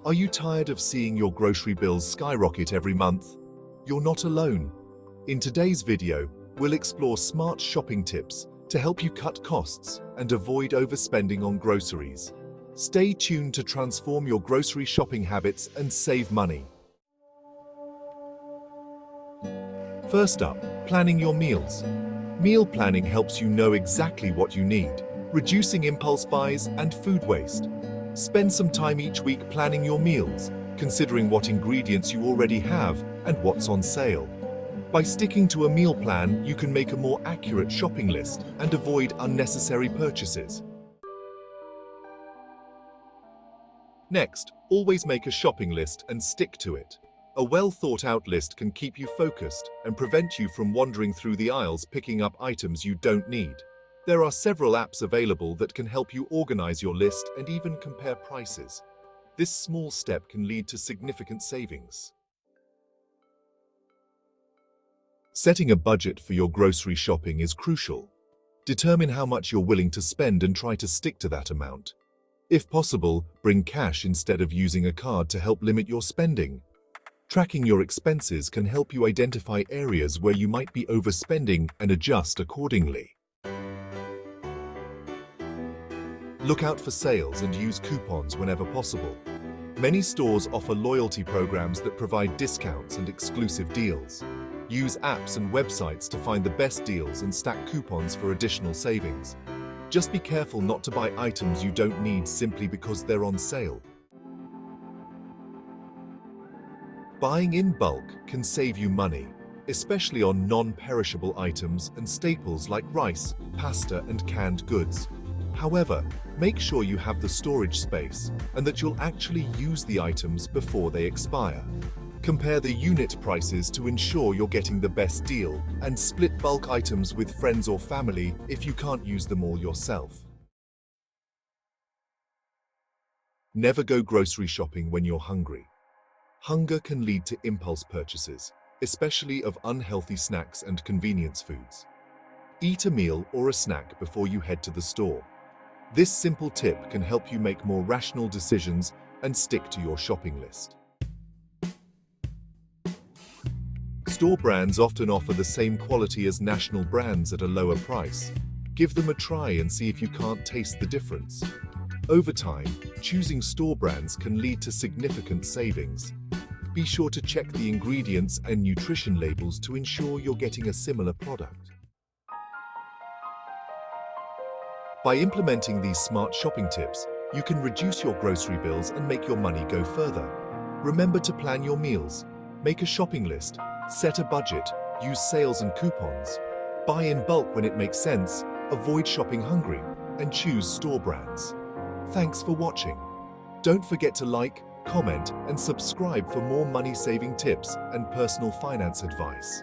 Are you tired of seeing your grocery bills skyrocket every month? You're not alone. In today's video, we'll explore smart shopping tips to help you cut costs and avoid overspending on groceries. Stay tuned to transform your grocery shopping habits and save money. First up, planning your meals. Meal planning helps you know exactly what you need, reducing impulse buys and food waste. Spend some time each week planning your meals, considering what ingredients you already have and what's on sale. By sticking to a meal plan, you can make a more accurate shopping list and avoid unnecessary purchases. Next, always make a shopping list and stick to it. A well-thought-out list can keep you focused and prevent you from wandering through the aisles picking up items you don't need. There are several apps available that can help you organize your list and even compare prices. This small step can lead to significant savings. Setting a budget for your grocery shopping is crucial. Determine how much you're willing to spend and try to stick to that amount. If possible, bring cash instead of using a card to help limit your spending. Tracking your expenses can help you identify areas where you might be overspending and adjust accordingly. Look out for sales and use coupons whenever possible. Many stores offer loyalty programs that provide discounts and exclusive deals. Use apps and websites to find the best deals and stack coupons for additional savings. Just be careful not to buy items you don't need simply because they're on sale. Buying in bulk can save you money, especially on non-perishable items and staples like rice, pasta, and canned goods. However, make sure you have the storage space and that you'll actually use the items before they expire. Compare the unit prices to ensure you're getting the best deal, and split bulk items with friends or family if you can't use them all yourself. Never go grocery shopping when you're hungry. Hunger can lead to impulse purchases, especially of unhealthy snacks and convenience foods. Eat a meal or a snack before you head to the store. This simple tip can help you make more rational decisions and stick to your shopping list. Store brands often offer the same quality as national brands at a lower price. Give them a try and see if you can't taste the difference. Over time, choosing store brands can lead to significant savings. Be sure to check the ingredients and nutrition labels to ensure you're getting a similar product. By implementing these smart shopping tips, you can reduce your grocery bills and make your money go further. Remember to plan your meals, make a shopping list, set a budget, use sales and coupons, buy in bulk when it makes sense, avoid shopping hungry, and choose store brands. Thanks for watching. Don't forget to like, comment, and subscribe for more money-saving tips and personal finance advice.